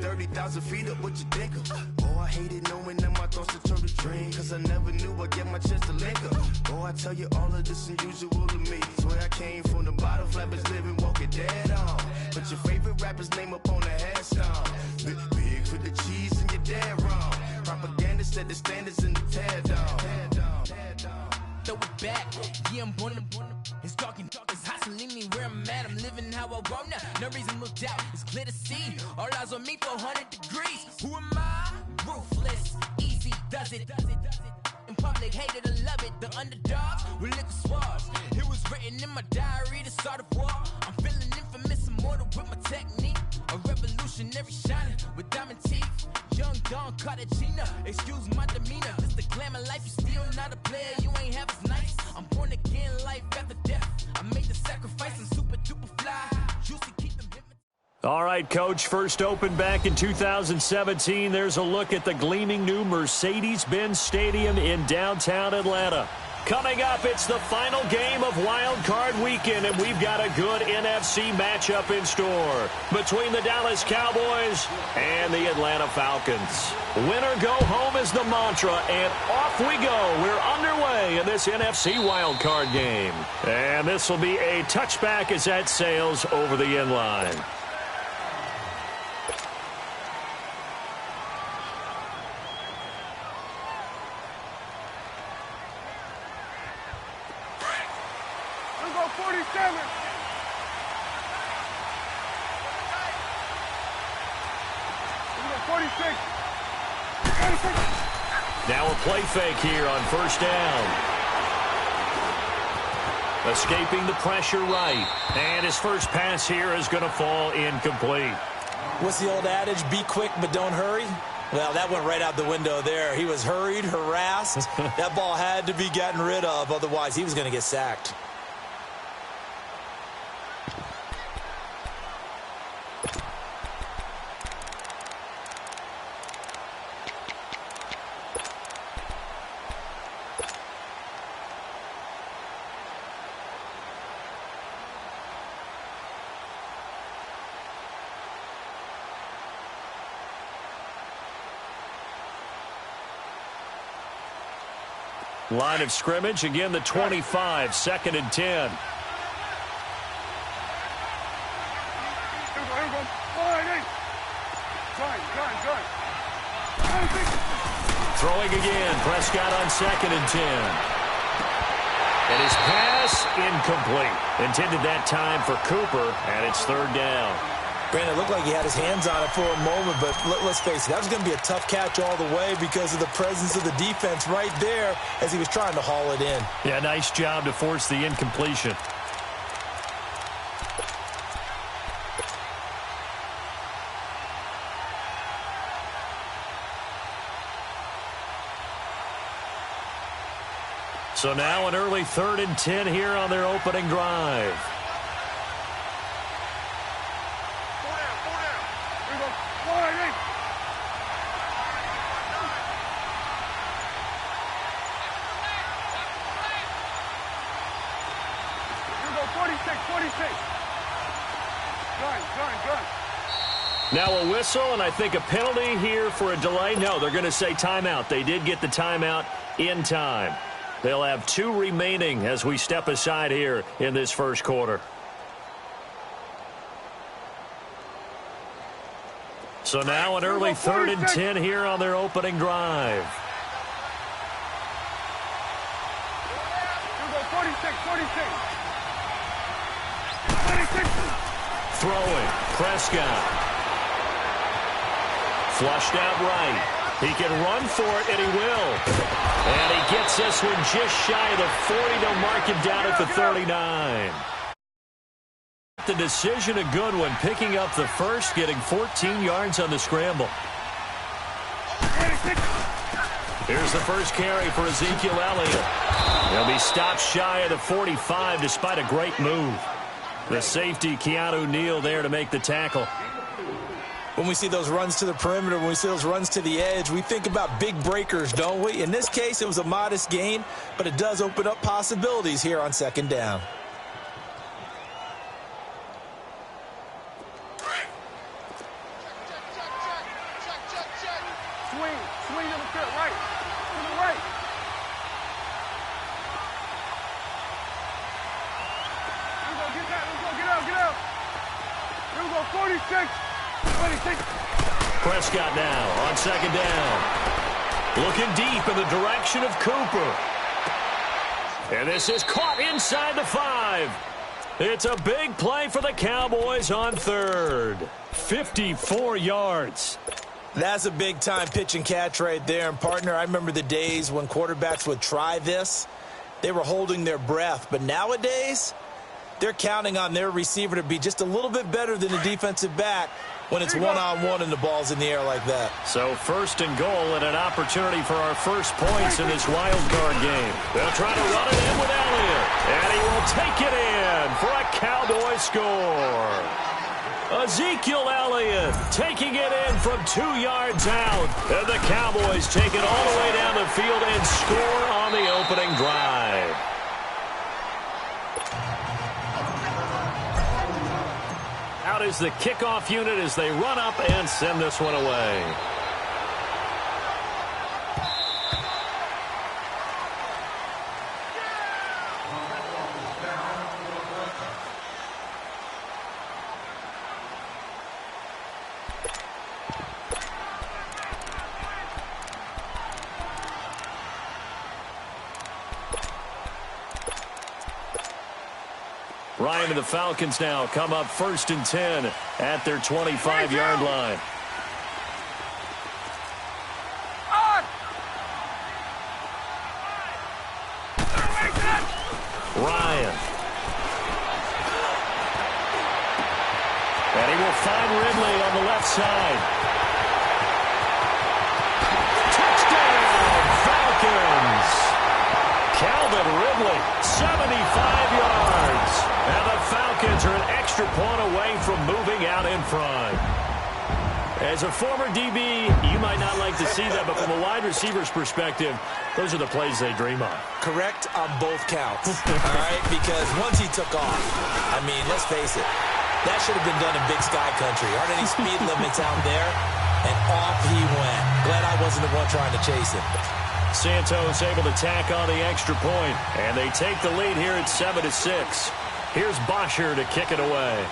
30,000 feet up, what you think of? Oh, I hated knowing that my thoughts would turn to dream, cause I never knew I'd get my chance to link up. Oh, I tell you all of this unusual to me. Swear I came from the bottom, flappers living, walking dead on. But your favorite rapper's name up on the headstone. Big for the cheese and you're dead wrong. Propaganda set the standards in the tear down. Throw it back, yeah, I'm born to it's talking, it's hustling me where I'm at. I'm living how I want now. No reason to doubt, it's clear to see. All eyes on me, 400 degrees. Who am I? Ruthless, easy, does it. In public, hated or love it. The underdogs with liquor swabs. It was written in my diary to start a war. I'm feeling infamous, immortal with my technique. A revolutionary shining with diamond teeth. Young Don Cartagena, excuse my demeanor. This the glamour life, you still not a player. You ain't half as nice. I'm born again, life after death. I made the sacrifice and super duper fly. Juicy, keep them hypnotized. All right, Coach, first opened back in 2017. There's a look at the gleaming new Mercedes-Benz Stadium in downtown Atlanta. Coming up, it's the final game of Wildcard Weekend, and we've got a good NFC matchup in store between the Dallas Cowboys and the Atlanta Falcons. Win or go home is the mantra, and off we go. We're underway in this NFC Wildcard game. And this will be a touchback as that sails over the end line. Now a play fake here on first down. Escaping the pressure right. And his first pass here is going to fall incomplete. What's the old adage? Be quick, but don't hurry. Well, that went right out the window there. He was hurried, harassed. That ball had to be gotten rid of. Otherwise, he was going to get sacked. Line of scrimmage, again the 25, 2nd and 10. Throwing again, Prescott on 2nd and 10. And his pass incomplete. Intended that time for Cooper, and it's 3rd down. Brandon, it looked like he had his hands on it for a moment, but let's face it, that was going to be a tough catch all the way because of the presence of the defense right there as he was trying to haul it in. Yeah, nice job to force the incompletion. So now an early 3rd and 10 here on their opening drive. Now a whistle, and I think a penalty here for a delay. No, they're going to say timeout. They did get the timeout in time. They'll have 2 remaining as we step aside here in this first quarter. So now an early 3rd and 10 here on their opening drive. 46. Throwing, Prescott. Flushed out right. He can run for it, and he will. And he gets this one just shy of the 40. They'll mark him down at the 39. The decision, a good one. Picking up the first, getting 14 yards on the scramble. Here's the first carry for Ezekiel Elliott. He'll be stopped shy of the 45 despite a great move. The safety, Keanu Neal, there to make the tackle. When we see those runs to the perimeter, when we see those runs to the edge, we think about big breakers, don't we? In this case, it was a modest gain, but it does open up possibilities here on 2nd down. Prescott now on second down. Looking deep in the direction of Cooper. And this is caught inside the 5. It's a big play for the Cowboys on third. 54 yards. That's a big-time pitch and catch right there. And, partner, I remember the days when quarterbacks would try this. They were holding their breath. But nowadays, they're counting on their receiver to be just a little bit better than the defensive back when it's one-on-one and the ball's in the air like that. So first and goal and an opportunity for our first points in this wild card game. They'll try to run it in with Elliott. And he will take it in for a Cowboy score. Ezekiel Elliott taking it in from 2 yards out. And the Cowboys take it all the way down the field and score on the opening drive. Out is the kickoff unit as they run up and send this one away. Ryan and the Falcons now come up 1st and 10 at their 25-yard line. Ryan. And he will find Ridley on the left side. Touchdown, Falcons! Calvin Ridley, 75 yards. And the Falcons are an extra point away from moving out in front. As a former DB, you might not like to see that, but from a wide receiver's perspective, those are the plays they dream of. Correct on both counts, all right? Because once he took off, I mean, let's face it, that should have been done in Big Sky Country. Aren't any speed limits out there? And off he went. Glad I wasn't the one trying to chase him. Santos able to tack on the extra point, and they take the lead here at 7-6. Here's Bosher to kick it away.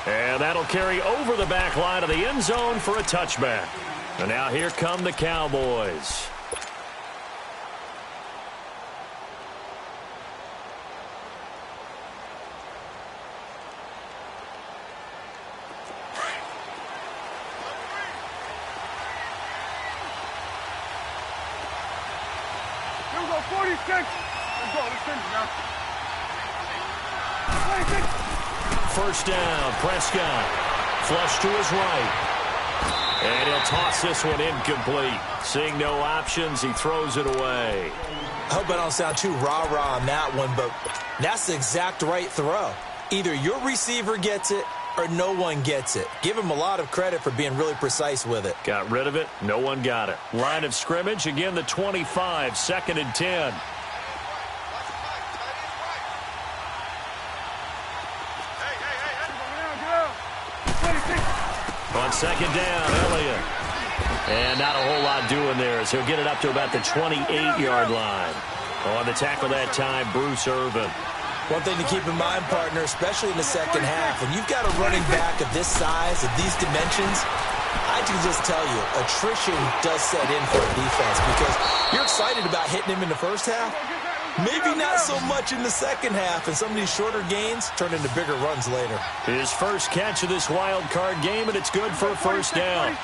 And that'll carry over the back line of the end zone for a touchback. And now here come the Cowboys. Here we go, 46. Let's go, let's finish now. 26. First down, Prescott. Flush to his right. And he'll toss this one incomplete. Seeing no options, he throws it away. I hope I don't sound too rah-rah on that one, but that's the exact right throw. Either your receiver gets it or no one gets it. Give him a lot of credit for being really precise with it. Got rid of it. No one got it. Line of scrimmage, again the 25, 2nd and 10. On second down, Elliott. And not a whole lot doing there as he'll get it up to about the 28-yard line. On the tackle that time, Bruce Irvin. One thing to keep in mind, partner, especially in the second half, when you've got a running back of this size, of these dimensions, I can just tell you, attrition does set in for a defense because you're excited about hitting him in the first half. Maybe not so much in the second half, and some of these shorter gains turn into bigger runs later. His first catch of this wild card game, and it's good for a first down.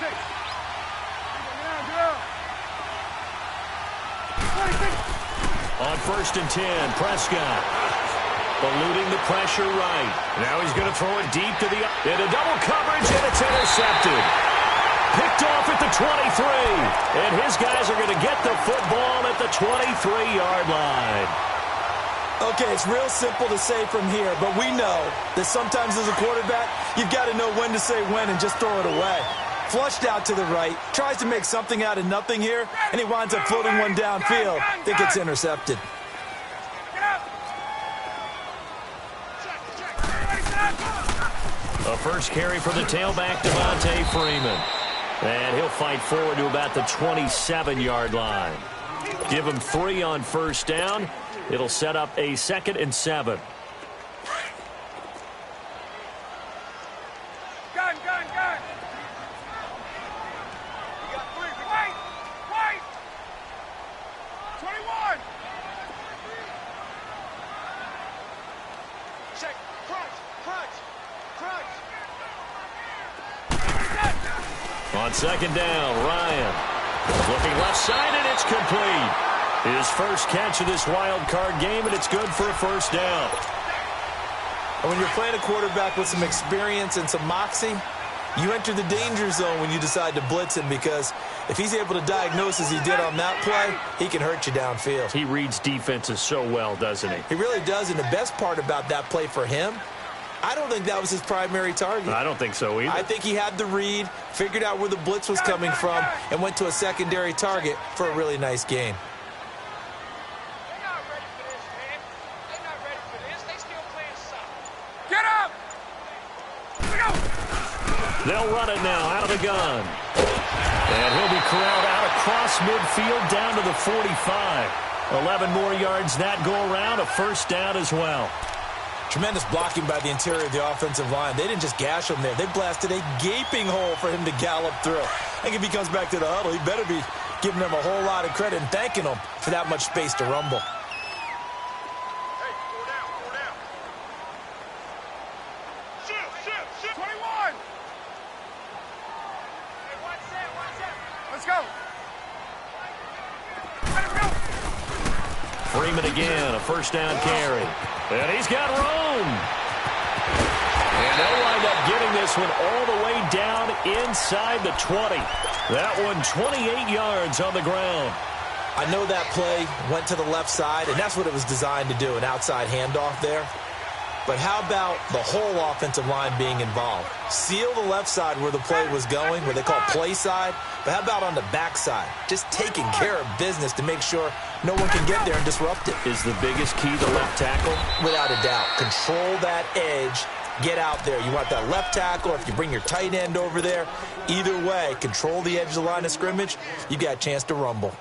On 1st and 10, Prescott. Eluding the pressure right. Now he's going to throw it deep to the into double coverage, and it's intercepted. Picked off at the 23. And his guys are going to get the football at the 23-yard line. Okay, it's real simple to say from here, but we know that sometimes as a quarterback, you've got to know when to say when and just throw it away. Flushed out to the right, tries to make something out of nothing here, and he winds up floating one downfield. I think it's intercepted. A first carry for the tailback, Devontae Freeman. And he'll fight forward to about the 27-yard line. Give him 3 on first down. It'll set up a 2nd and 7. Gun! You got 3. Wait! 21! Check. Crunch! On 2nd down, Ryan. Looking left side, and it's complete. His first catch of this wild card game, and it's good for a 1st down. And when you're playing a quarterback with some experience and some moxie, you enter the danger zone when you decide to blitz him, because if he's able to diagnose as he did on that play, he can hurt you downfield. He reads defenses so well, doesn't he? He really does, and the best part about that play for him, I don't think that was his primary target. I don't think so either. I think he had the read, figured out where the blitz was coming from, and went to a secondary target for a really nice gain. They're not ready for this, man. They're not ready for this. They still playing soccer. Get up! Go! They'll run it now out of the gun. And he'll be corralled out across midfield down to the 45. 11 more yards that go around, a 1st down as well. Tremendous blocking by the interior of the offensive line. They didn't just gash him there. They blasted a gaping hole for him to gallop through. I think if he comes back to the huddle, he better be giving them a whole lot of credit and thanking them for that much space to rumble. Hey, 4 down. Shoot! 21! Hey, watch that. Let's go! Let him go! Freeman again, a 1st down carry. And he's got room. And they'll wind up getting this one all the way down inside the 20. That one 28 yards on the ground. I know that play went to the left side, and that's what it was designed to do, an outside handoff there. But how about the whole offensive line being involved? Seal the left side where the play was going, what they call play side. But how about on the back side? Just taking care of business to make sure no one can get there and disrupt it. Is the biggest key the left tackle? Without a doubt. Control that edge. Get out there. You want that left tackle, or if you bring your tight end over there, either way, control the edge of the line of scrimmage, you got a chance to rumble.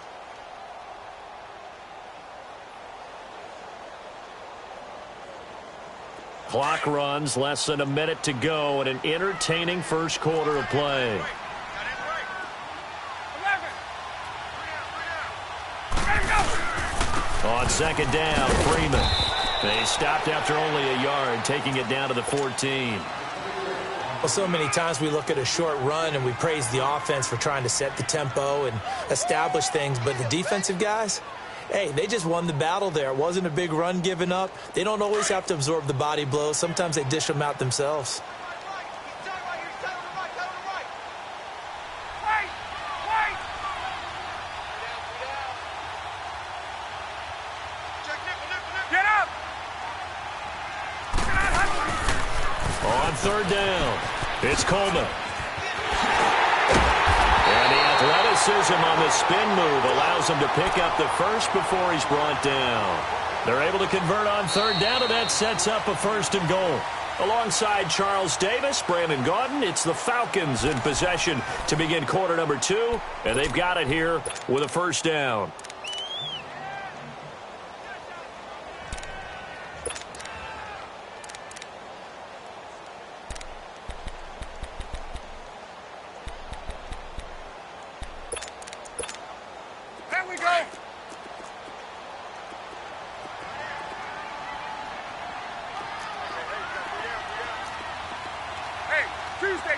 Clock runs, less than a minute to go, and an entertaining 1st quarter of play. On 2nd down, Freeman. They stopped after only a yard, taking it down to the 14. Well, so many times we look at a short run and we praise the offense for trying to set the tempo and establish things, but the defensive guys, hey, they just won the battle there. It wasn't a big run given up. They don't always have to absorb the body blows. Sometimes they dish them out themselves. Get up! On 3rd down, it's Coleman. And the athleticism on the spin move allows him to pick up the 1st before he's brought down. They're able to convert on 3rd down, and that sets up a 1st and goal. Alongside Charles Davis, Brandon Gaudin, it's the Falcons in possession to begin quarter number 2, and they've got it here with a 1st down. There we go! Hey, Tuesday!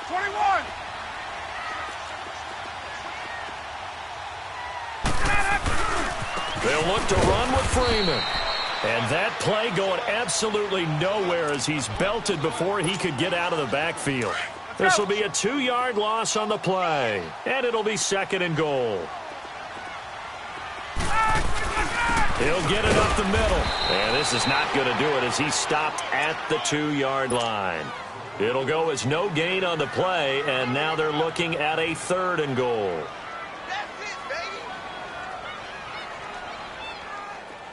21! They'll look to run with Freeman. And that play going absolutely nowhere as he's belted before he could get out of the backfield. This will be a 2-yard loss on the play. And it'll be 2nd and goal. He'll get it up the middle. And this is not going to do it as he stopped at the 2-yard line. It'll go as no gain on the play, and now they're looking at a 3rd and goal.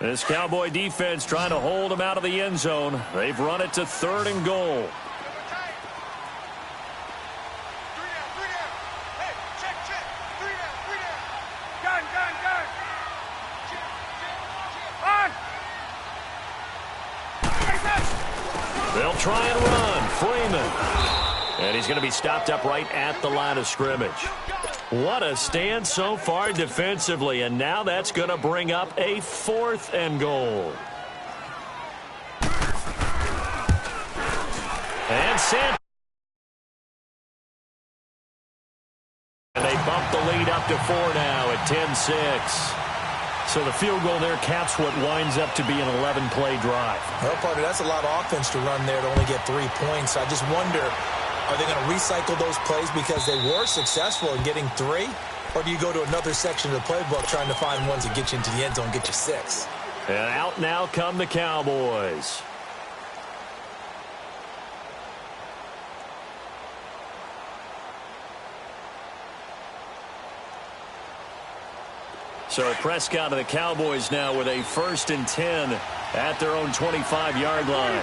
This Cowboy defense trying to hold him out of the end zone. They've run it to 3rd and goal. Gun! try and run. Freeman. And he's going to be stopped up right at the line of scrimmage. What a stand so far defensively, and now that's going to bring up a 4th and goal. And they bump the lead up to 4 now at 10-6. So the field goal there caps what winds up to be an 11-play drive. Well, partner, that's a lot of offense to run there to only get 3 points. I just wonder, are they going to recycle those plays because they were successful in getting 3? Or do you go to another section of the playbook trying to find ones that get you into the end zone and get you 6? And out now come the Cowboys. So Prescott of the Cowboys now with a 1st and 10 at their own 25-yard line.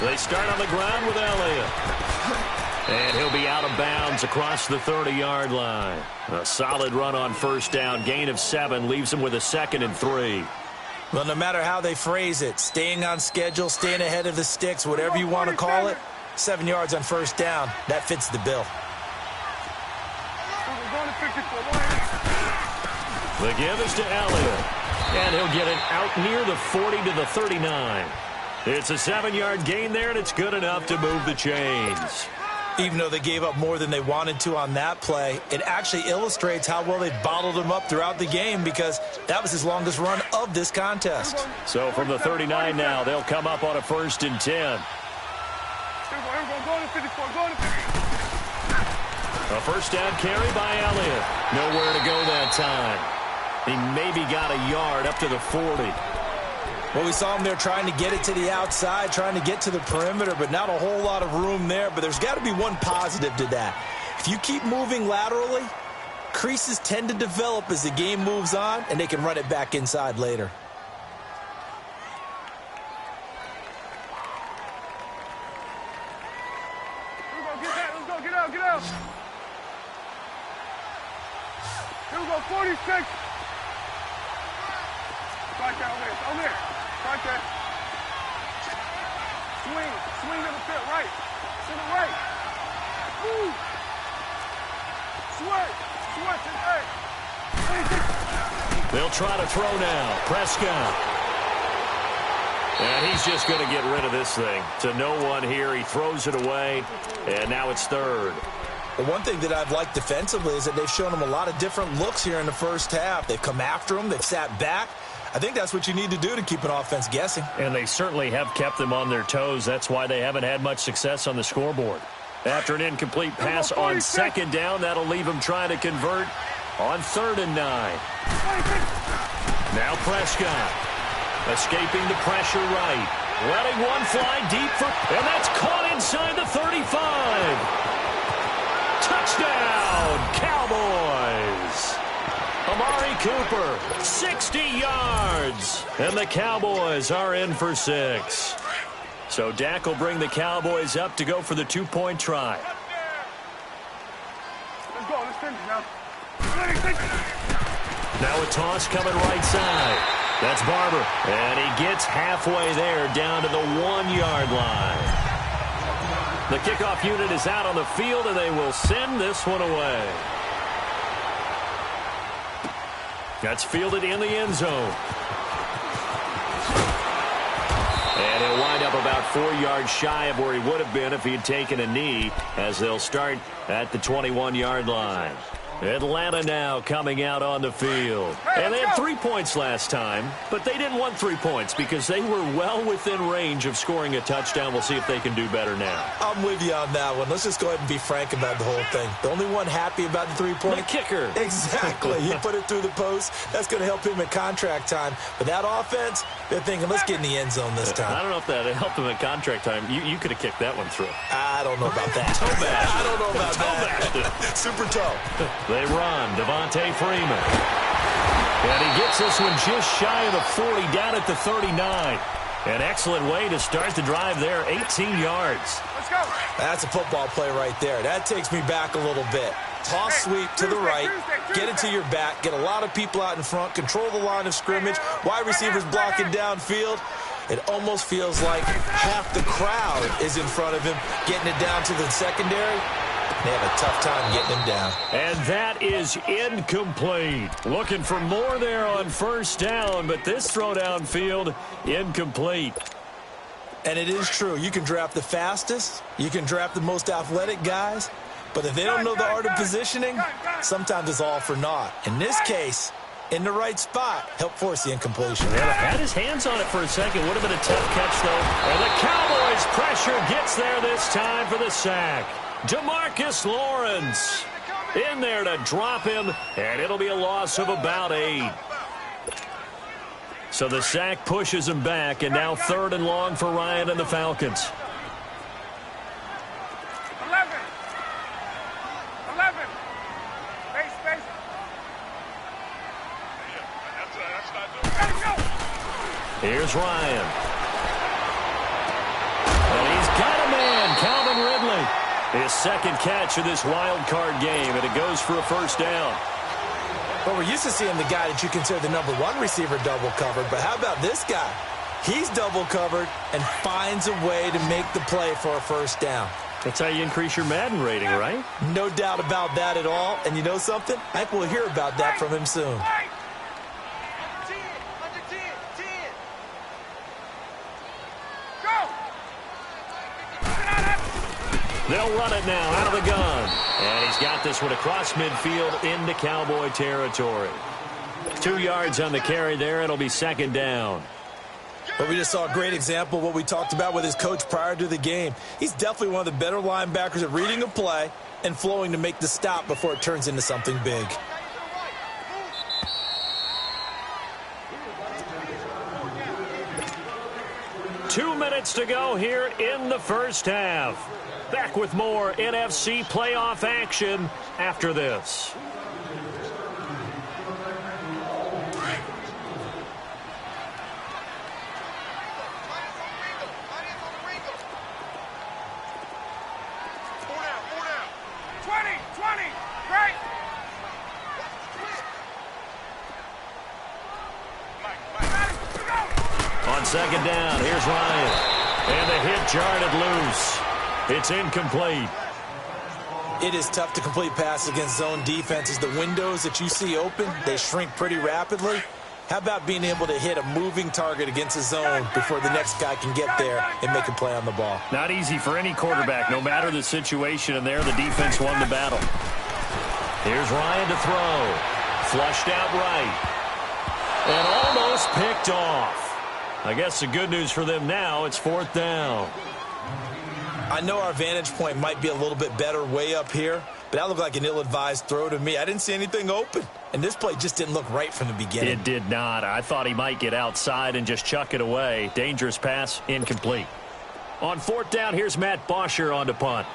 They start on the ground with Elliott. And he'll be out of bounds across the 30-yard line. A solid run on 1st down. Gain of 7 leaves him with a 2nd and 3. Well, no matter how they phrase it, staying on schedule, staying ahead of the sticks, whatever you want to call it, 7 yards on 1st down, that fits the bill. The give is to Elliott. And he'll get it out near the 40 to the 39. It's a 7-yard gain there, and it's good enough to move the chains. Even though they gave up more than they wanted to on that play, it actually illustrates how well they bottled him up throughout the game because that was his longest run of this contest. So from the 39 now, they'll come up on a 1st and 10. A 1st down carry by Elliott. Nowhere to go that time. He maybe got a yard up to the 40. Well, we saw him there trying to get it to the outside, trying to get to the perimeter, but not a whole lot of room there. But there's got to be one positive to that. If you keep moving laterally, creases tend to develop as the game moves on, and they can run it back inside later. Let's go, get out. Here we go, 46. Right there, over there. Right there. Swing to the pit, right. To the right. Woo. Switch, They'll try to throw now. Prescott. And he's just going to get rid of this thing. To no one here. He throws it away. And now it's 3rd. The one thing that I've liked defensively is that they've shown him a lot of different looks here in the 1st half. They've come after him. They've sat back. I think that's what you need to do to keep an offense guessing. And they certainly have kept them on their toes. That's why they haven't had much success on the scoreboard. After an incomplete pass on 2nd down, that'll leave them trying to convert on 3rd and 9. Now Prescott escaping the pressure right. Letting one fly deep and that's caught inside the 35. Touchdown, Cowboys. Amari Cooper, 60 yards. And the Cowboys are in for 6. So Dak will bring the Cowboys up to go for the 2-point try. Let's go, let's finish now. Now a toss coming right side. That's Barber. And he gets halfway there down to the 1-yard line. The kickoff unit is out on the field, and they will send this one away. That's fielded in the end zone. And he'll wind up about 4 yards shy of where he would have been if he had taken a knee, as they'll start at the 21-yard line. Atlanta now coming out on the field. And they had 3 points last time, but they didn't want 3 points because they were well within range of scoring a touchdown. We'll see if they can do better now. I'm with you on that one. Let's just go ahead and be frank about the whole thing. The only one happy about the 3-point? The kicker. Exactly. He put it through the post. That's going to help him in contract time. But that offense, they're thinking, let's get in the end zone this time. I don't know if that helped him in contract time. You could have kicked that one through. I don't know about that. Toe bash. I don't know about that. Super toe. They run. Devontae Freeman. And he gets this one just shy of the 40, down at the 39. An excellent way to start the drive there, 18 yards. Let's go. That's a football play right there. That takes me back a little bit. toss sweep to the right, get it to your back, get a lot of people out in front, control the line of scrimmage, wide receivers blocking downfield. It almost feels like half the crowd is in front of him, getting it down to the secondary. They have a tough time getting him down. And that is incomplete. Looking for more there on first down, but this throw downfield, incomplete. And it is true. You can draft the fastest. You can draft the most athletic guys. But if they don't know the art of positioning, sometimes it's all for naught. In this case, in the right spot, help force the incompletion. Yeah, had his hands on it for a second. Would have been a tough catch, though. And the Cowboys' pressure gets there this time for the sack. DeMarcus Lawrence in there to drop him, and it'll be a loss of about 8. So the sack pushes him back, and now 3rd and long for Ryan and the Falcons. 11. Space. Here's Ryan. And he's got a man, Calvin Ridley. His second catch of this wild card game, and it goes for a first down. Well, we're used to seeing the guy that you consider the number 1 receiver double covered, but how about this guy? He's double covered and finds a way to make the play for a first down. That's how you increase your Madden rating, right? No doubt about that at all. And you know something? I think we'll hear about that from him soon. They'll run it now out of the gun. And he's got this one across midfield into Cowboy territory. 2 yards on the carry there. It'll be second down. But we just saw a great example of what we talked about with his coach prior to the game. He's definitely one of the better linebackers at reading a play and flowing to make the stop before it turns into something big. Two minutes to go here in the first half. Back with more NFC playoff action after this. On second down, here's Ryan. And the hit jarred it loose. It's incomplete. It is tough to complete passes against zone defenses. The windows that you see open, they shrink pretty rapidly. How about being able to hit a moving target against a zone before the next guy can get there and make a play on the ball? Not easy for any quarterback, no matter the situation, and there the defense won the battle. Here's Ryan to throw. Flushed out right. And almost picked off. I guess the good news for them now, it's fourth down. I know our vantage point might be a little bit better way up here, but that looked like an ill-advised throw to me. I didn't see anything open, and this play just didn't look right from the beginning. It did not. I thought he might get outside and just chuck it away. Dangerous pass, incomplete. On fourth down, here's Matt Bosher on to punt.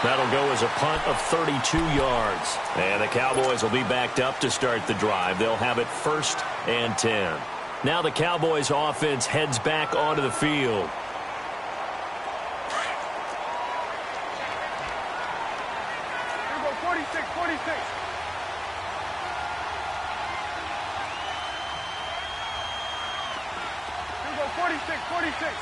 That'll go as a punt of 32 yards. And the Cowboys will be backed up to start the drive. They'll have it 1st and 10. Now the Cowboys offense heads back onto the field. Here we go, 46. Here we go, 46.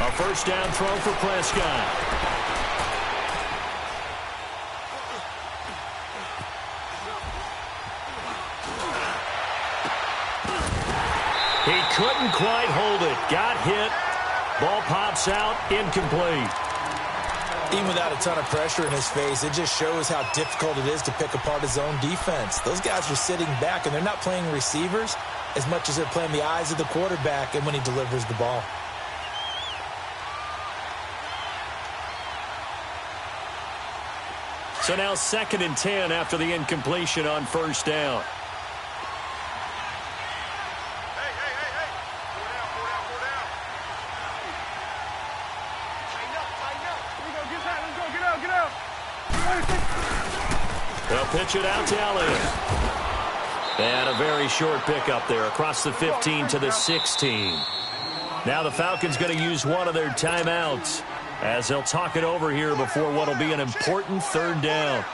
A first down throw for Prescott. He couldn't quite hold it. Got hit. Ball pops out. Incomplete. Even without a ton of pressure in his face, it just shows how difficult it is to pick apart his own defense. Those guys are sitting back, and they're not playing receivers as much as they're playing the eyes of the quarterback and when he delivers the ball. So now 2nd and 10 after the incompletion on first down. Hey. 4 down. They'll pitch it out to Elliott. And a very short pickup there across the 15 to the 16. Now the Falcons going to use one of their timeouts as they'll talk it over here before what will be an important third down.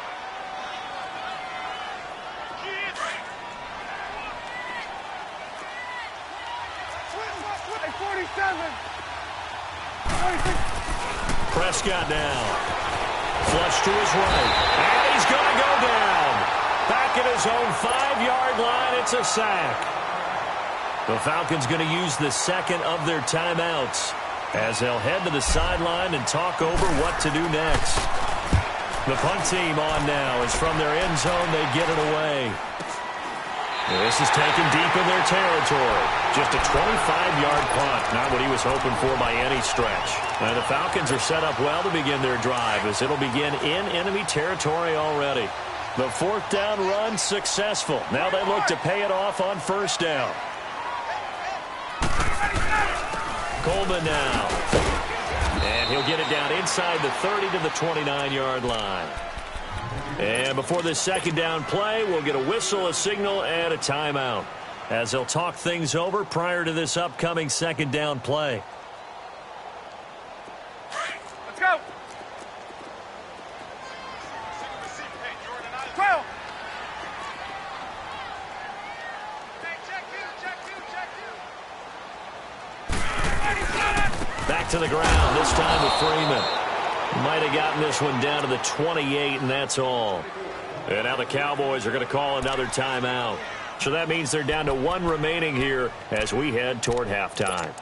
Prescott now. Flush to his right. And he's going to go down. Back at his own 5-yard line, it's a sack. The Falcons going to use the second of their timeouts as they'll head to the sideline and talk over what to do next. The punt team on now is from their end zone. They get it away. This is taken deep in their territory. Just a 25-yard punt. Not what he was hoping for by any stretch. Now the Falcons are set up well to begin their drive as it'll begin in enemy territory already. The fourth down run successful. Now they look to pay it off on first down. Coleman now. And he'll get it down inside the 30 to the 29-yard line. And before this second down play, we'll get a whistle, a signal, and a timeout as they'll talk things over prior to this upcoming second down play. Let's go. 12. Back to the ground, this time with Freeman. Might have gotten this one down to the 28, and that's all. And now the Cowboys are going to call another timeout. So that means they're down to one remaining here as we head toward halftime.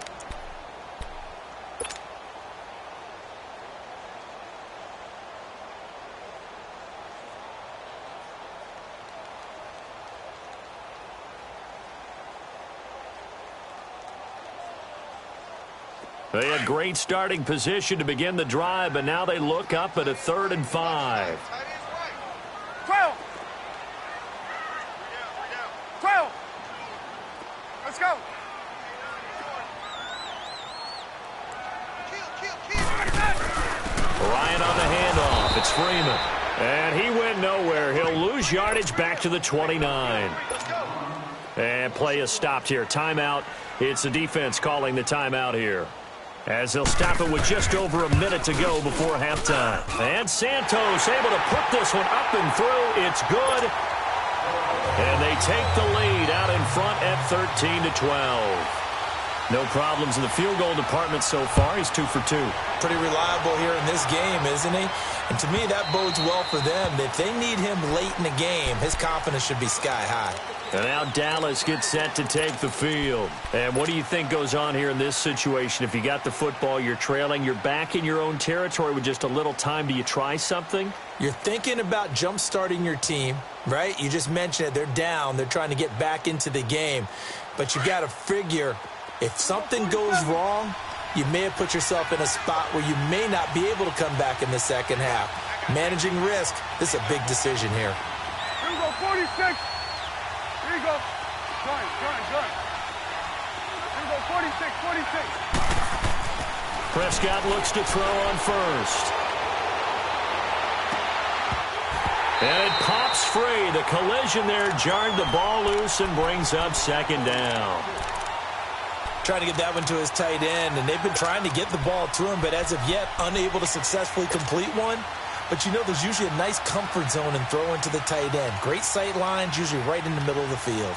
They had great starting position to begin the drive, but now they look up at a 3rd and 5. 12. 12. Let's go. Ryan on the handoff. It's Freeman. And he went nowhere. He'll lose yardage back to the 29. And play is stopped here. Timeout. It's the defense calling the timeout here, as they'll stop it with just over a minute to go before halftime. And Santos able to put this one up and through. It's good. And they take the lead out in front at 13-12. No problems in the field goal department so far. He's 2 for 2. Pretty reliable here in this game, isn't he? And to me, that bodes well for them. If they need him late in the game, his confidence should be sky high. And now Dallas gets set to take the field. And what do you think goes on here in this situation? If you got the football, you're trailing, you're back in your own territory with just a little time. Do you try something? You're thinking about jump-starting your team, right? You just mentioned it. They're down. They're trying to get back into the game. But you got to figure, if something goes wrong, you may have put yourself in a spot where you may not be able to come back in the second half. Managing risk, this is a big decision here. Here we go, 46. Here you go. Gun. Here we go, 46, 46. Prescott looks to throw on first. And it pops free. The collision there jarred the ball loose and brings up second down. Trying to get that one to his tight end, and they've been trying to get the ball to him, but as of yet, unable to successfully complete one. But you know, there's usually a nice comfort zone in throwing to the tight end. Great sight lines, usually right in the middle of the field.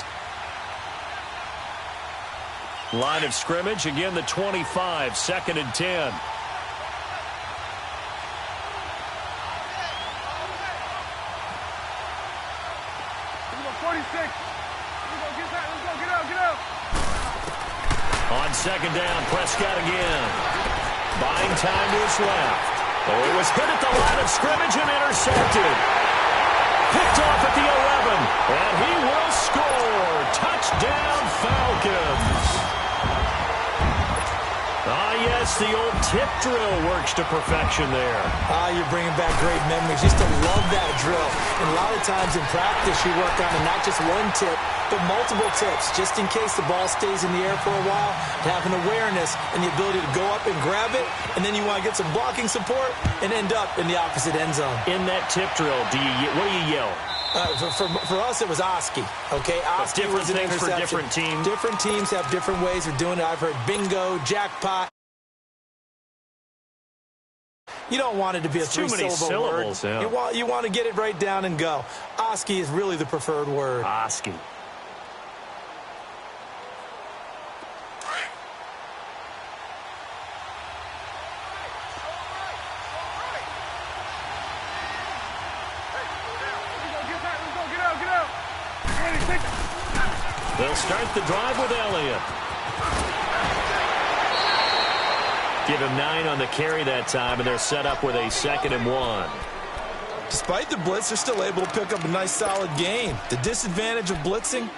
Line of scrimmage, again the 25, 2nd and 10. Here we go, 46. Here we go, get that. Let's go, get out. On second down, Prescott again. Buying time to his left. Oh, it was hit at the line of scrimmage and intercepted. Picked off at the 11. And he will score. Touchdown, Falcons. Ah, yes, the old tip drill works to perfection there. Ah, you're bringing back great memories. Used to love that drill. And a lot of times in practice, you work on not just one tip, but multiple tips, just in case the ball stays in the air for a while, to have an awareness and the ability to go up and grab it, and then you want to get some blocking support and end up in the opposite end zone. In that tip drill, what do you yell? For us, it was Oski. Okay, Oski different was an things for interception. different teams. Different teams have different ways of doing it. I've heard bingo, jackpot. You don't want it to be a three-syllable word. Yeah. You want to get it right down and go. Oski is really the preferred word. Oski. They'll start the drive with Elliott. Give him 9 on the carry that time, and they're set up with a 2nd and 1. Despite the blitz, they're still able to pick up a nice, solid gain. The disadvantage of blitzing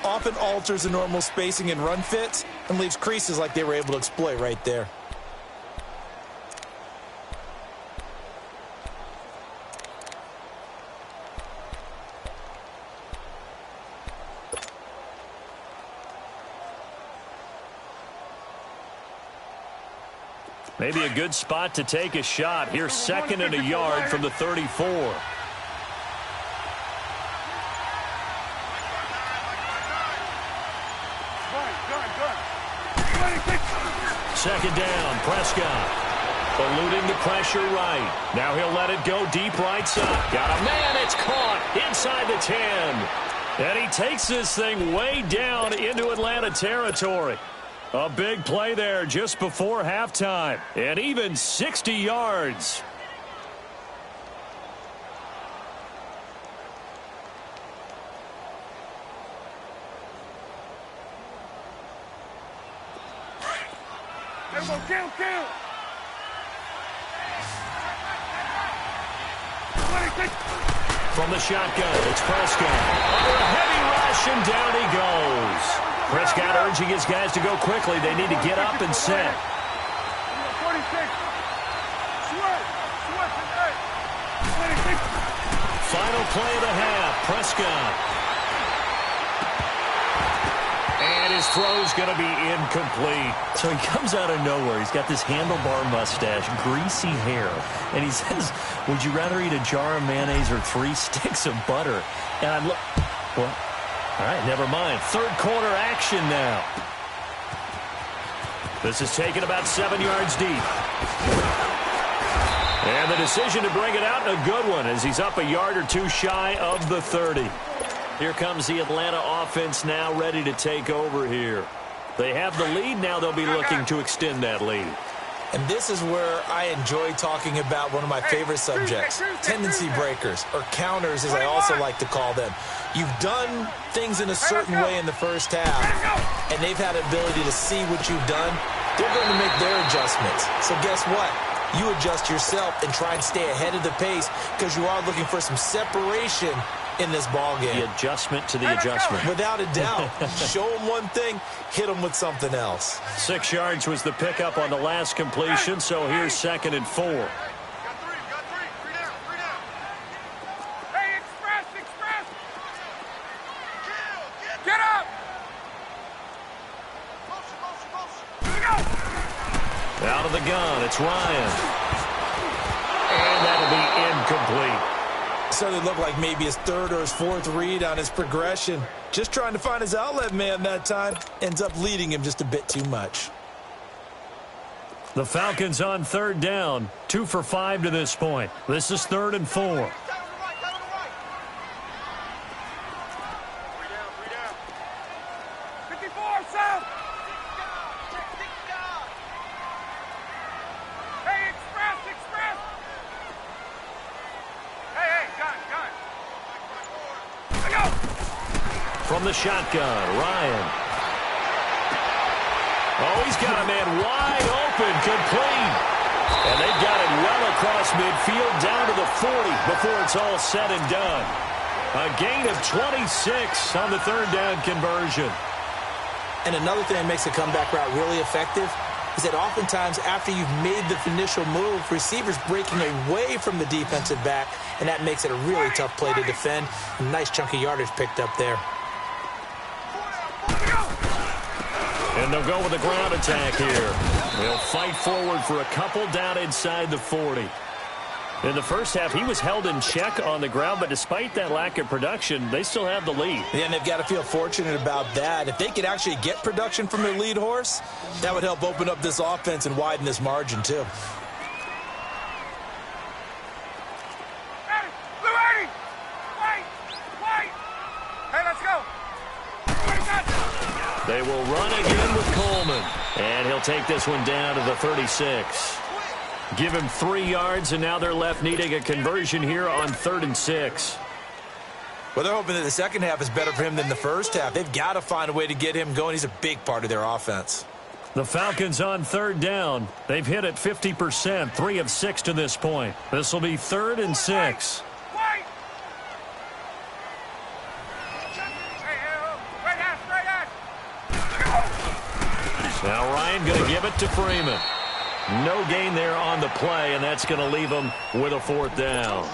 often alters the normal spacing and run fits and leaves creases like they were able to exploit right there. Maybe a good spot to take a shot. Here's 2nd and a yard from the 34. Second down, Prescott. Eluding the pressure right. Now he'll let it go deep right side. Got a man, it's caught inside the 10. And he takes this thing way down into Atlanta territory. A big play there just before halftime. And even 60 yards. Kill. From the shotgun, it's Prescott. Under a heavy rush, and down he goes. Prescott urging his guys to go quickly. They need to get up and set. 46. Final play of the half, Prescott. And his throw's going to be incomplete. So he comes out of nowhere. He's got this handlebar mustache, greasy hair. And he says, would you rather eat a jar of mayonnaise or 3 sticks of butter? And I'm well, all right, never mind. Third quarter action now. This is taken about 7 yards deep. And the decision to bring it out, a good one, as he's up a yard or 2 shy of the 30. Here comes the Atlanta offense now ready to take over here. They have the lead. Now they'll be looking to extend that lead. And this is where I enjoy talking about one of my favorite subjects, tendency breakers, or counters as I also like to call them. You've done things in a certain way in the first half, and they've had the ability to see what you've done. They're going to make their adjustments. So guess what? You adjust yourself and try and stay ahead of the pace because you are looking for some separation in this ball game. The adjustment to the adjustment. Without a doubt. Show them one thing, hit them with something else. 6 yards was the pickup on the last completion, so here's 2nd and 4. Got three down. Hey, express. Get up. Motion. Here we go. Out of the gun, it's Ryan. And that'll be incomplete. Certainly looked like maybe his 3rd or his 4th read on his progression. Just trying to find his outlet man that time. Ends up leading him just a bit too much. The Falcons on 3rd down. 2 for 5 to this point. This is 3rd and 4. 3 down. 54, south. Hey, express. Hey, gun. Here we go. From the shotgun, Ryan. Oh, he's got a man wide open, complete. And they've got it well across midfield down to the 40 before it's all said and done. A gain of 26 on the 3rd down conversion. And another thing that makes the comeback route really effective is that oftentimes after you've made the initial move, receivers breaking away from the defensive back, and that makes it a really tough play to defend. A nice chunk of yardage picked up there. And they'll go with a ground attack here. They'll fight forward for a couple down inside the 40. In the first half, he was held in check on the ground, but despite that lack of production, they still have the lead. Yeah, and they've got to feel fortunate about that. If they could actually get production from their lead horse, that would help open up this offense and widen this margin, too. They will run again with Coleman. And he'll take this one down to the 36. Give him 3 yards, and now they're left needing a conversion here on 3rd and 6. Well, they're hoping that the second half is better for him than the first half. They've got to find a way to get him going. He's a big part of their offense. The Falcons on 3rd down. They've hit it 50%, 3 of 6 to this point. This will be 3rd and 6. Now Ryan going to give it to Freeman. No gain there on the play, and that's going to leave him with a 4th down.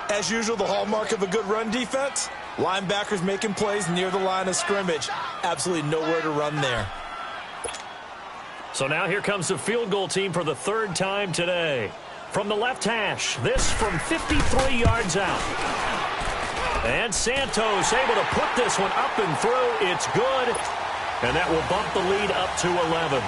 As usual, the hallmark of a good run defense, linebackers making plays near the line of scrimmage. Absolutely nowhere to run there. So now here comes the field goal team for the 3rd time today. From the left hash, this from 53 yards out. And Santos able to put this one up and through. It's good. And that will bump the lead up to 11.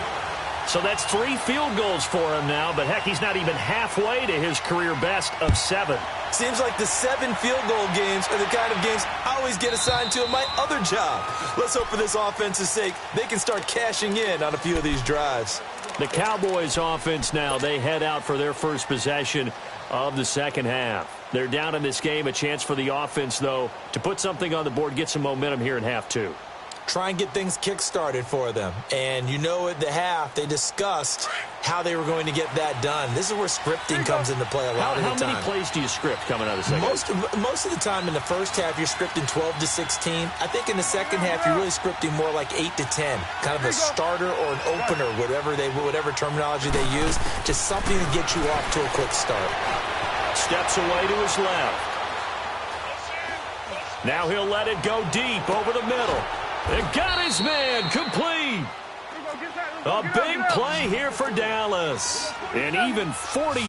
So that's 3 field goals for him now, but heck, he's not even halfway to his career best of 7. Seems like the 7 field goal games are the kind of games I always get assigned to in my other job. Let's hope for this offense's sake they can start cashing in on a few of these drives. The Cowboys offense now, they head out for their first possession of the second half. They're down in this game, a chance for the offense, though, to put something on the board, get some momentum here in half 2. Try and get things kick-started for them. And you know at the half, they discussed how they were going to get that done. This is where scripting comes into play a lot of the time. How many plays do you script coming out of the second half? Most of the time in the first half, you're scripting 12 to 16. I think in the second half, you're really scripting more like 8 to 10. Kind of a starter or an opener, whatever terminology they use. Just something to get you off to a quick start. Steps away to his left. Now he'll let it go deep over the middle. They got his man complete. A big play here for Dallas. And even 40.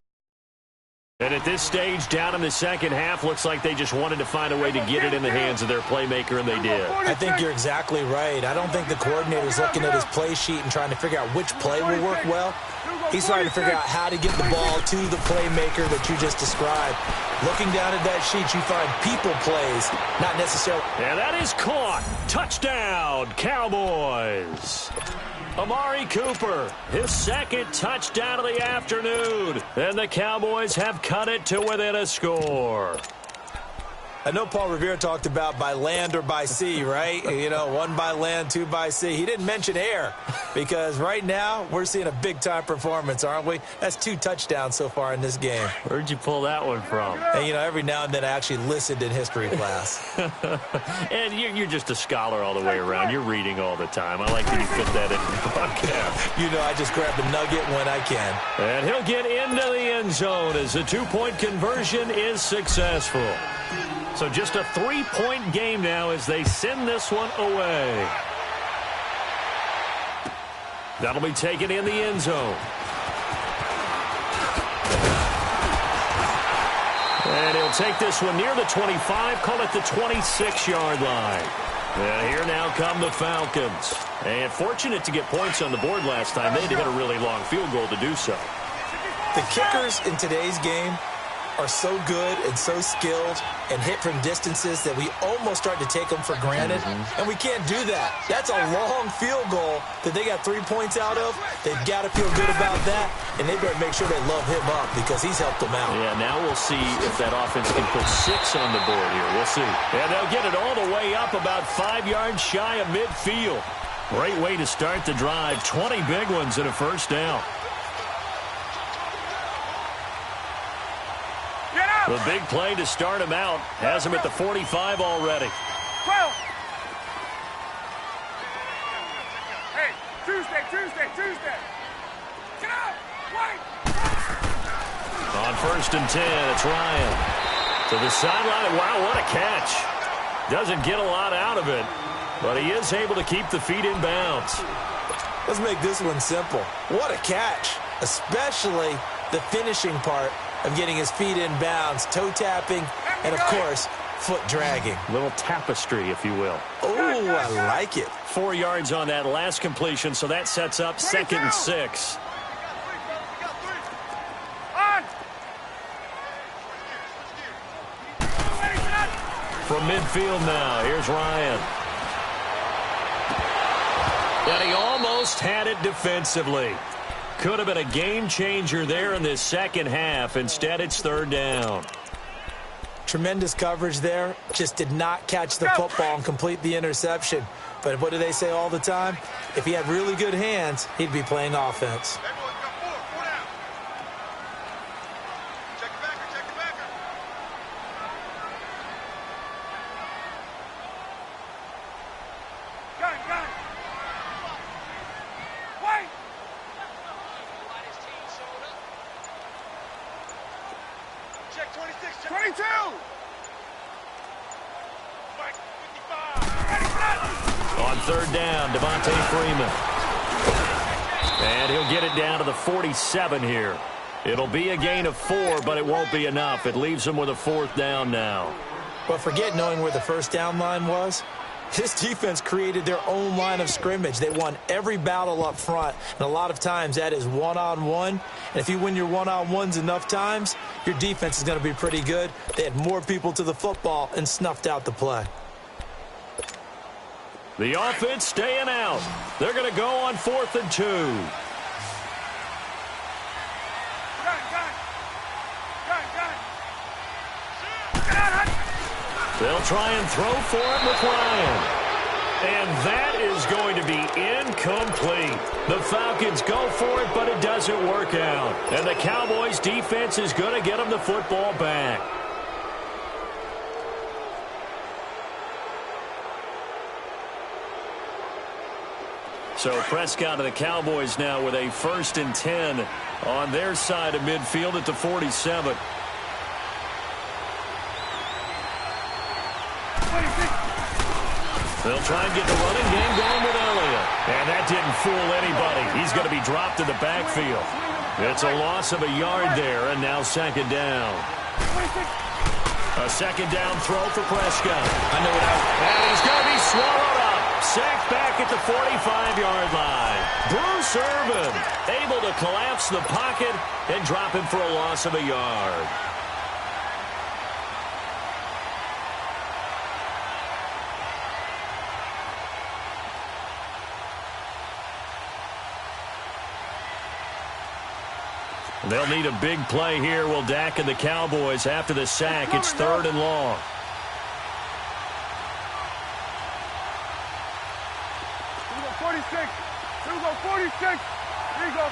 And at this stage, down in the second half, looks like they just wanted to find a way to get it in the hands of their playmaker, and they did. I think you're exactly right. I don't think the coordinator's looking at his play sheet and trying to figure out which play will work well. He's trying to figure out how to get the ball to the playmaker that you just described. Looking down at that sheet, you find people plays, not necessarily. And that is caught. Touchdown, Cowboys. Amari Cooper, his 2nd touchdown of the afternoon. And the Cowboys have cut it to within a score. I know Paul Revere talked about by land or by sea, right? You know, 1 by land, 2 by sea. He didn't mention air because right now we're seeing a big-time performance, aren't we? That's 2 touchdowns so far in this game. Where'd you pull that one from? And, you know, every now and then I actually listened in history class. And you're just a scholar all the way around. You're reading all the time. I like that you fit that in the broadcast. You know, I just grab a nugget when I can. And he'll get into the end zone as the 2-point conversion is successful. So just a 3-point game now as they send this one away. That'll be taken in the end zone. And he'll take this one near the 25, call it the 26-yard line. And here now come the Falcons. And fortunate to get points on the board last time. They had to hit a really long field goal to do so. The kickers in today's game are so good and so skilled and hit from distances that we almost start to take them for granted, and we can't do that. That's a long field goal that they got 3 points out of. They've got to feel good about that, and they better make sure they love him up because he's helped them out. Yeah, now we'll see if that offense can put 6 on the board here. We'll see. And they'll get it all the way up about 5 yards shy of midfield. Great way to start the drive. 20 big ones and a first down. The big play to start him out has him at the 45 already. 12. Hey, Tuesday. Get out. Wait. On 1st and 10, it's Ryan. To the sideline. Wow, what a catch. Doesn't get a lot out of it. But he is able to keep the feet in bounds. Let's make this one simple. What a catch, especially the finishing part of getting his feet in bounds, toe tapping, and, of course, foot dragging. Little tapestry, if you will. Oh, I like it. 4 yards on that last completion, so that sets up 2nd and 6. From midfield now, here's Ryan. And he almost had it defensively. Could have been a game changer there in this second half. Instead, it's 3rd down. Tremendous coverage there. Just did not catch the football and complete the interception. But what do they say all the time? If he had really good hands, he'd be playing offense. On 3rd down, and he'll get it down to the 47 here. It'll be a gain of 4, but it won't be enough. It leaves him with a 4th down now. But forget knowing where the first down line was. This defense created their own line of scrimmage. They won every battle up front, and a lot of times that is one-on-one. And if you win your one-on-ones enough times, your defense is going to be pretty good. They had more people to the football and snuffed out the play. The offense staying out. They're going to go on 4th and 2. They'll try and throw for it with Ryan. And that is going to be incomplete. The Falcons go for it, but it doesn't work out. And the Cowboys' defense is going to get them the football back. So Prescott and the Cowboys now with a 1st and 10 on their side of midfield at the 47. They'll try and get the running game going with Elliott. And that didn't fool anybody. He's going to be dropped in the backfield. It's a loss of a yard there, and now 2nd down. A 2nd down throw for Prescott. I know it out. And he's going to be swallowed up. Sacked back at the 45-yard line. Bruce Irvin able to collapse the pocket and drop him for a loss of a yard. They'll need a big play here. Will Dak and the Cowboys after the sack. It's 3rd and long. Here we go, 46. Here we go, 46. Here we go.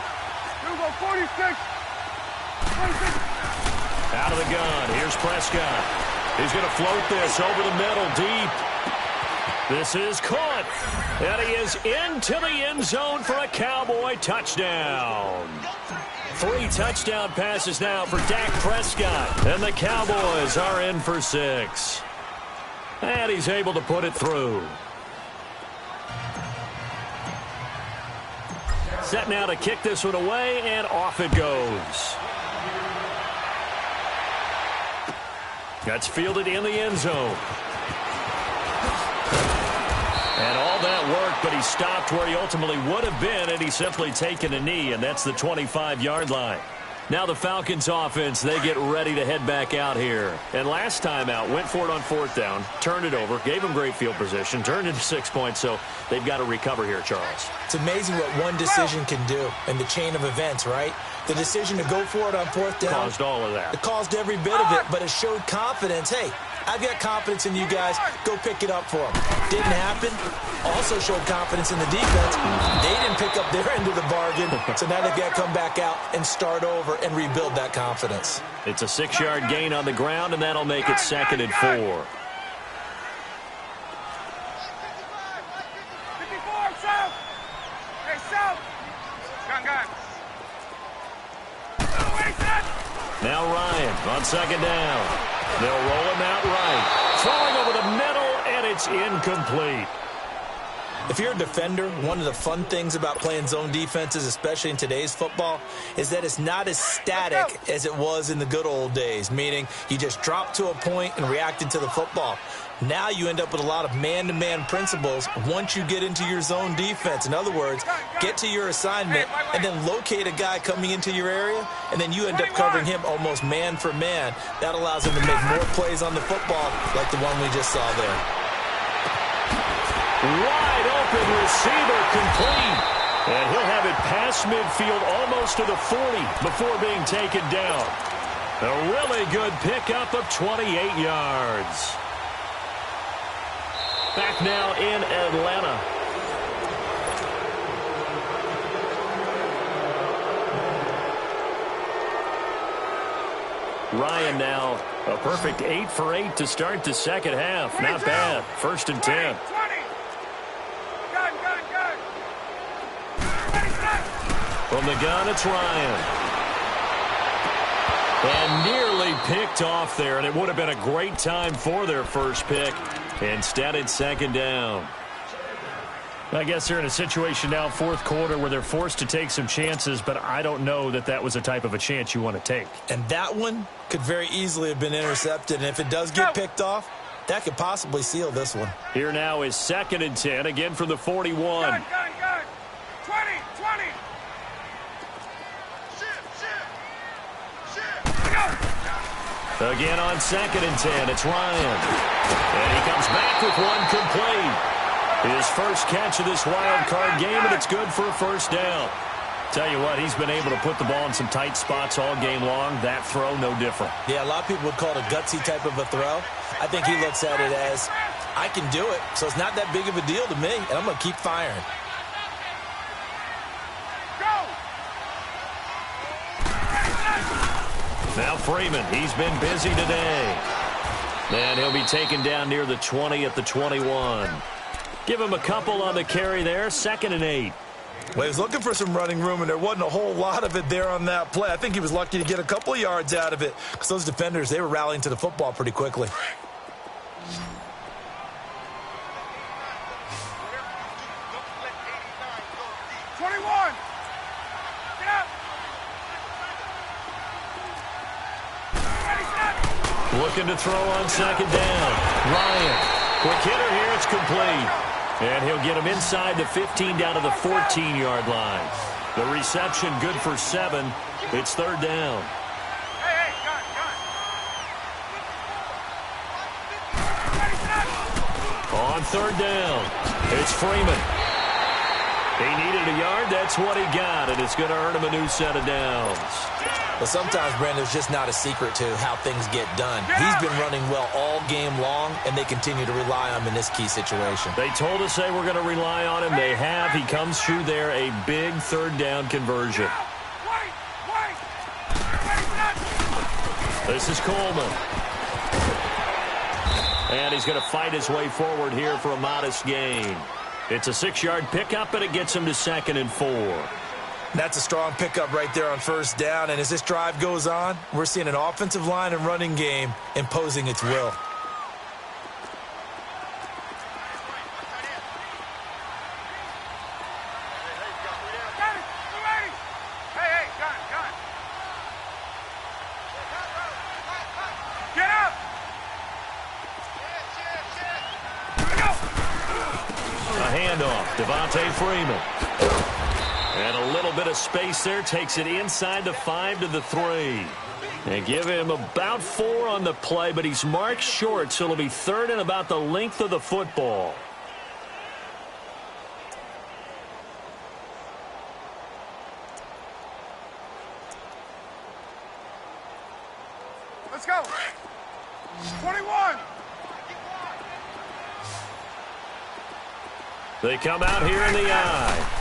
Here we go, 46. 46. Out of the gun. Here's Prescott. He's going to float this over the middle deep. This is caught. And he is into the end zone for a Cowboy touchdown. 3 touchdown passes now for Dak Prescott. And the Cowboys are in for 6. And he's able to put it through. Set now to kick this one away, and off it goes. That's fielded in the end zone. And all that worked, but he stopped where he ultimately would have been, and he's simply taken a knee, and that's the 25-yard line. Now the Falcons offense, they get ready to head back out here. And last time out, went for it on 4th down, turned it over, gave them great field position, turned into 6 points, so they've got to recover here, Charles. It's amazing what one decision can do in the chain of events, right? The decision to go for it on 4th down. Caused all of that. It caused every bit of it, but it showed confidence. Hey, I've got confidence in you guys. Go pick it up for them. Didn't happen. Also showed confidence in the defense. They didn't pick up their end of the bargain, so now they've got to come back out and start over and rebuild that confidence. It's a 6-yard gain on the ground, and that'll make it 2nd and 4. 54, south. Hey, south. Gun. Now Ryan on 2nd down. They'll roll him out right. Throwing over the middle, and it's incomplete. If you're a defender, one of the fun things about playing zone defenses, especially in today's football, is that it's not as static as it was in the good old days, meaning you just drop to a point and reacted to the football. Now you end up with a lot of man-to-man principles once you get into your zone defense. In other words, get to your assignment and then locate a guy coming into your area, and then you end up covering him almost man for man. That allows him to make more plays on the football like the one we just saw there. Wide open receiver complete. And he'll have it past midfield almost to the 40 before being taken down. A really good pickup of 28 yards. Back now in Atlanta. Ryan now a perfect 8 for 8 to start the second half. Not bad. 1st and 10. From the gun, it's Ryan. And nearly picked off there, and it would have been a great time for their first pick. Instead, it's 2nd down. I guess they're in a situation now, 4th quarter, where they're forced to take some chances, but I don't know that that was the type of a chance you want to take. And that one could very easily have been intercepted, and if it does get picked off, that could possibly seal this one. Here now is 2nd and 10, again from the 41. Gun. 20. Again on 2nd and 10, it's Ryan. And he comes back with one complete. His first catch of this wild card game, and it's good for a 1st down. Tell you what, he's been able to put the ball in some tight spots all game long. That throw, no different. Yeah, a lot of people would call it a gutsy type of a throw. I think he looks at it as, I can do it, so it's not that big of a deal to me, and I'm going to keep firing. Now Freeman, he's been busy today. And he'll be taken down near the 20 at the 21. Give him a couple on the carry there, 2nd and 8. Well, he was looking for some running room, and there wasn't a whole lot of it there on that play. I think he was lucky to get a couple of yards out of it because those defenders, they were rallying to the football pretty quickly. Looking to throw on 2nd down. Ryan, quick hitter here, it's complete. And he'll get him inside the 15 down to the 14-yard line. The reception good for 7. It's 3rd down. On 3rd down, it's Freeman. He needed a yard, that's what he got, and it's going to earn him a new set of downs. But sometimes, Brandon, it's just not a secret to how things get done. He's been running well all game long, and they continue to rely on him in this key situation. They told us they were going to rely on him. They have. He comes through there, a big 3rd down conversion. This is Coleman. And he's going to fight his way forward here for a modest gain. It's a 6-yard pickup, and it gets him to 2nd and 4. That's a strong pickup right there on 1st down, and as this drive goes on, we're seeing an offensive line and running game imposing its will. Get up! A handoff, Devontae Freeman. And a little bit of space there, takes it inside the 5 to the 3. And give him about 4 on the play, but he's marked short, so it'll be 3rd and about the length of the football. Let's go. 21. They come out here in the eye.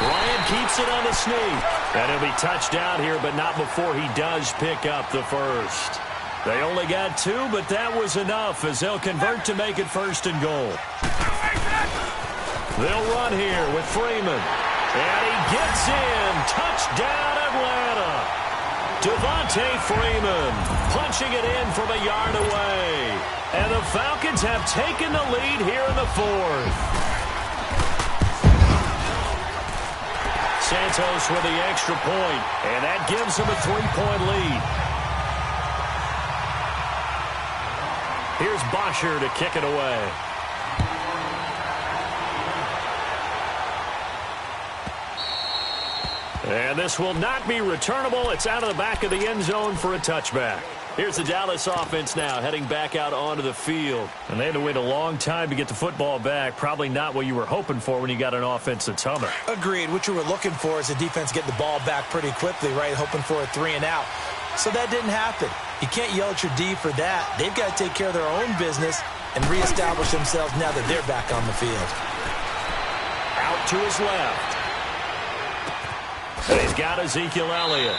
Ryan keeps it on the sneak. And he'll be touched down here, but not before he does pick up the 1st. They only got 2, but that was enough as they'll convert to make it 1st and goal. They'll run here with Freeman. And he gets in. Touchdown, Atlanta. Devontae Freeman punching it in from a yard away. And the Falcons have taken the lead here in the 4th. Santos with the extra point, and that gives them a 3-point lead. Here's Bosher to kick it away. And this will not be returnable. It's out of the back of the end zone for a touchback. Here's the Dallas offense now heading back out onto the field. And they had to wait a long time to get the football back. Probably not what you were hoping for when you got an offense that's humming. Agreed. What you were looking for is the defense getting the ball back pretty quickly, right? Hoping for a 3-and-out. So that didn't happen. You can't yell at your D for that. They've got to take care of their own business and reestablish themselves now that they're back on the field. Out to his left. And he's got Ezekiel Elliott.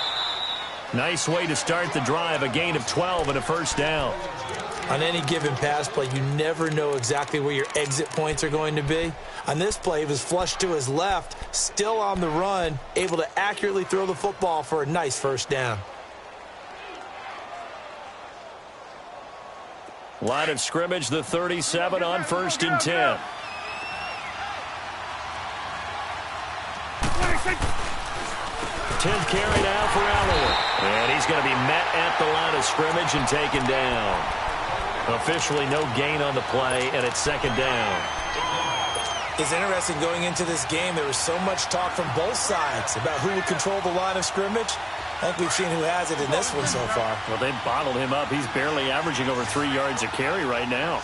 Nice way to start the drive, a gain of 12 and a first down. On any given pass play, you never know exactly where your exit points are going to be. On this play, he was flushed to his left, still on the run, able to accurately throw the football for a nice first down. Line of scrimmage, the 37 on 1st and 10. Tenth carry now for Elliott. And he's going to be met at the line of scrimmage and taken down. Officially no gain on the play, and it's 2nd down. It's interesting going into this game. There was so much talk from both sides about who would control the line of scrimmage. I think we've seen who has it in this one so far. Well, they've bottled him up. He's barely averaging over 3 yards a carry right now.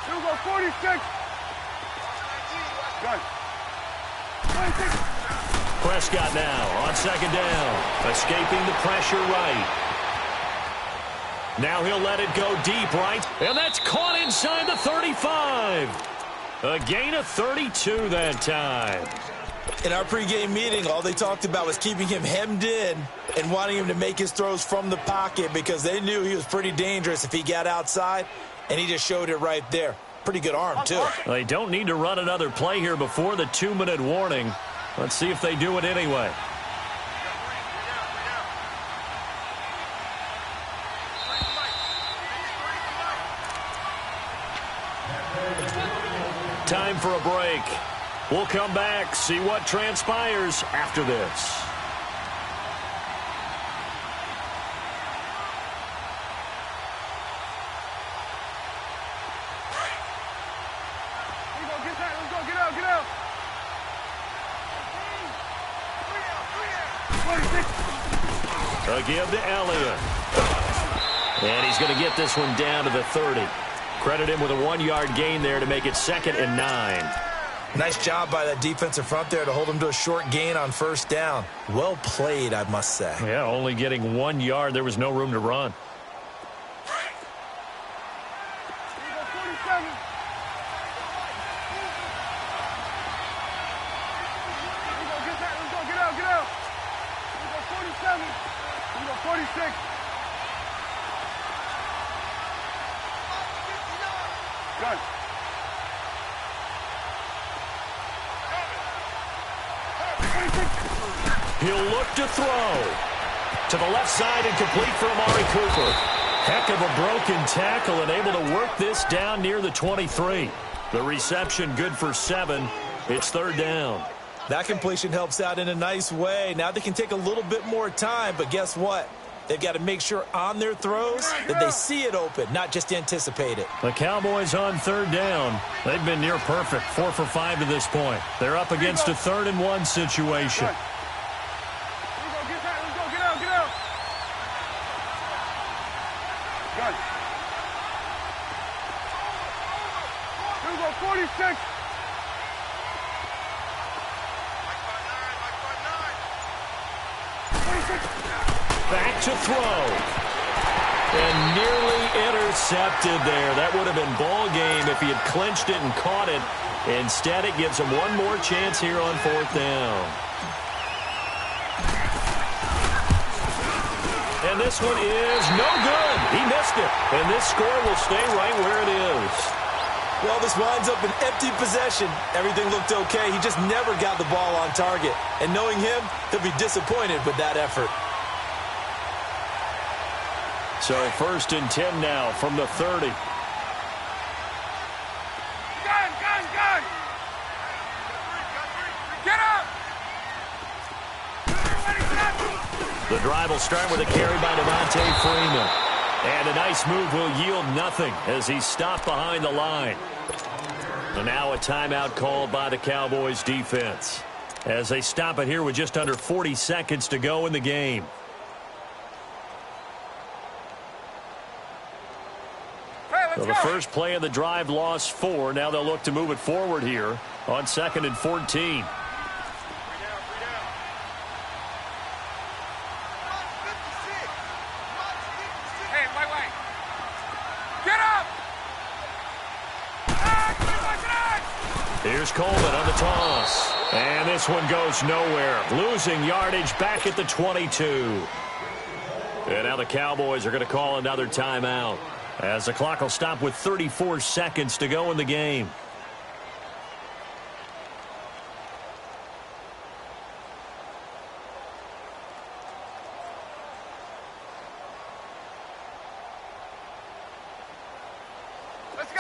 46. Good. 26. Prescott now on 2nd down. Escaping the pressure right. Now he'll let it go deep right. And that's caught inside the 35. A gain of 32 that time. In our pregame meeting, all they talked about was keeping him hemmed in and wanting him to make his throws from the pocket because they knew he was pretty dangerous if he got outside, and he just showed it right there. Pretty good arm, too. They don't need to run another play here before the 2-minute warning. Let's see if they do it anyway. Time for a break. We'll come back, see what transpires after this. A give to Elliott. And he's going to get this one down to the 30. Credit him with a 1-yard gain there to make it 2nd and 9. Nice job by that defensive front there to hold him to a short gain on 1st down. Well played, I must say. Yeah, only getting 1 yard. There was no room to run. He'll look to throw. To the left side and complete for Amari Cooper. Heck of a broken tackle and able to work this down near the 23. The reception good for 7. It's 3rd down. That completion helps out in a nice way. Now they can take a little bit more time, but guess what? They've got to make sure on their throws that they see it open, not just anticipate it. The Cowboys on 3rd down. They've been near perfect, 4 for 5 to this point. They're up against a 3rd and 1 situation. Good. 46. Back to throw. And nearly intercepted there. That would have been ball game if he had clinched it and caught it. Instead, it gives him one more chance here on 4th down. And this one is no good. He missed it. And this score will stay right where it is. Well, this winds up an empty possession. Everything looked okay. He just never got the ball on target. And knowing him, he'll be disappointed with that effort. So 1st and 10 now from the 30. Gun! Get up! The drive will start with a carry by Devontae Freeman. And a nice move will yield nothing as he's stopped behind the line. And now a timeout called by the Cowboys defense as they stop it here with just under 40 seconds to go in the game. So the first play of the drive lost 4. Now they'll look to move it forward here on 2nd and 14. Here's Coleman on the toss. And this one goes nowhere. Losing yardage back at the 22. And now the Cowboys are going to call another timeout as the clock will stop with 34 seconds to go in the game.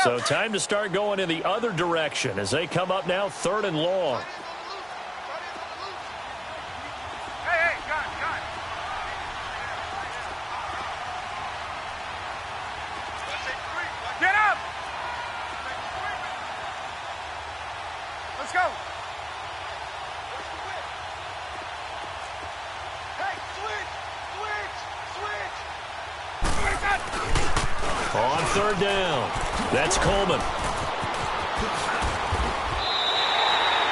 So time to start going in the other direction as they come up now 3rd and long. Get up! Let's go! Hey, switch! On 3rd down. That's Coleman.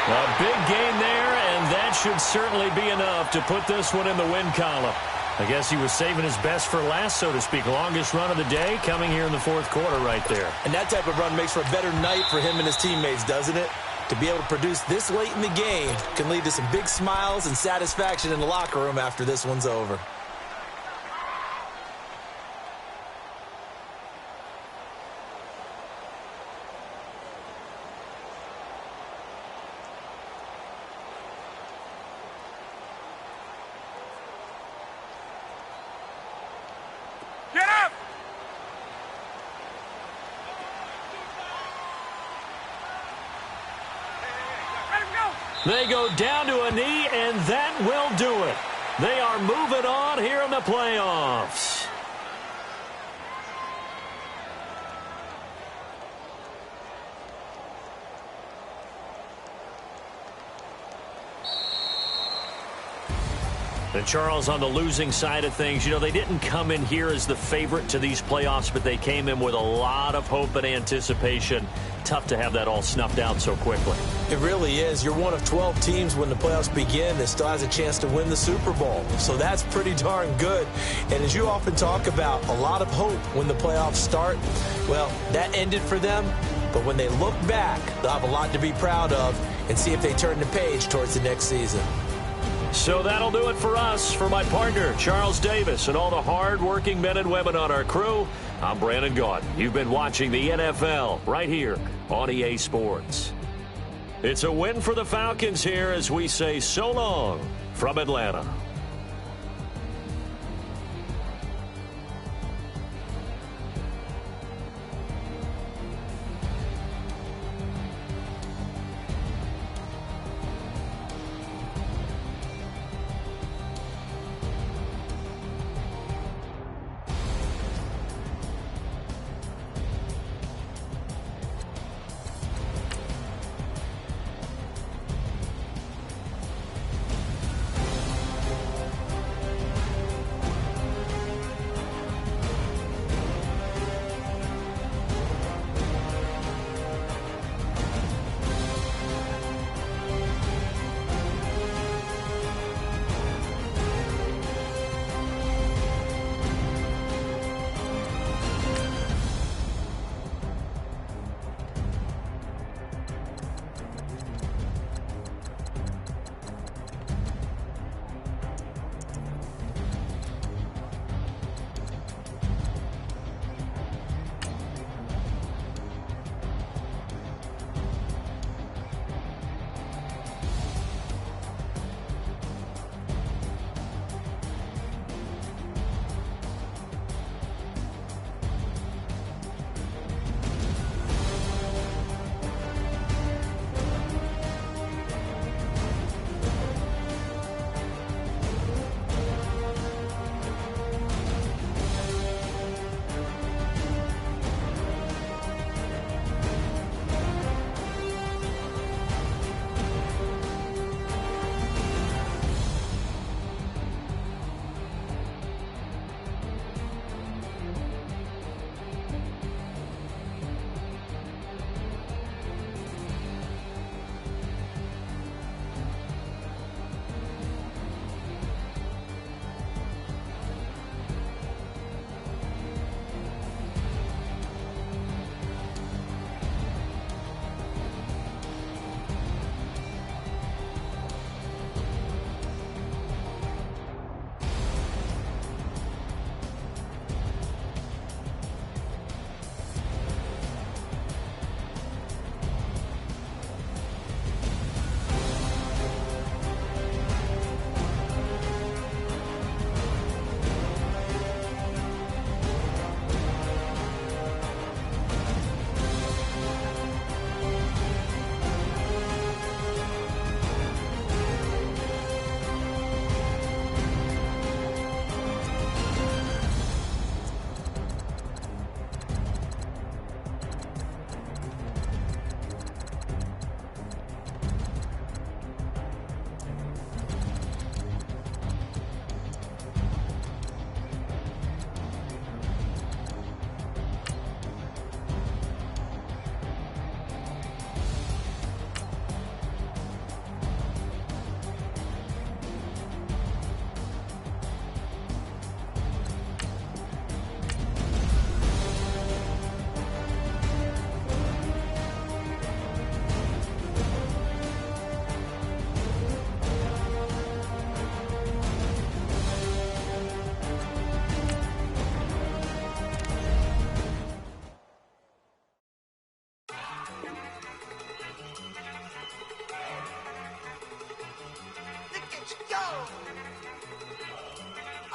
A big gain there, and that should certainly be enough to put this one in the win column. I guess he was saving his best for last, so to speak. Longest run of the day coming here in the 4th quarter right there. And that type of run makes for a better night for him and his teammates, doesn't it? To be able to produce this late in the game can lead to some big smiles and satisfaction in the locker room after this one's over. They go down to a knee, and that will do it. They are moving on here in the playoffs. And Charles, on the losing side of things, you know, they didn't come in here as the favorite to these playoffs, but they came in with a lot of hope and anticipation. Tough to have that all snuffed out so quickly. It really is. You're one of 12 teams when the playoffs begin that still has a chance to win the Super Bowl. So that's pretty darn good. And as you often talk about, a lot of hope when the playoffs start. Well, that ended for them. But when they look back, they'll have a lot to be proud of and see if they turn the page towards the next season. So that'll do it for us. For my partner, Charles Davis, and all the hard-working men and women on our crew, I'm Brandon Gaudin. You've been watching the NFL right here on EA Sports. It's a win for the Falcons here as we say so long from Atlanta.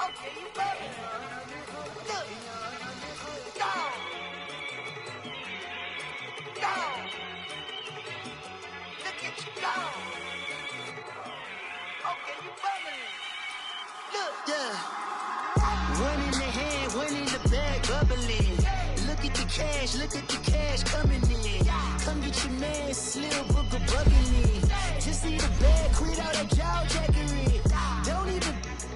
Okay, you bugging. Look. Go. Go. Look at you go. Okay, you bugging. Look. Yeah. One in the hand, one in the bag, bubbling. Look at the cash coming in. Come get your man, Slim Booker bugging me. Just see the bag, quit all that jaw jackery. Don't even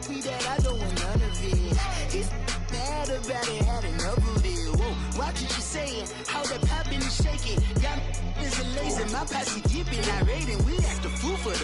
me that I don't want none of it. He's mad about it, had enough of it. Whoa, watch what you saying, how that poppin' and shaking. Y'all is a lazy, my posse dipping, I raiding. We act a fool for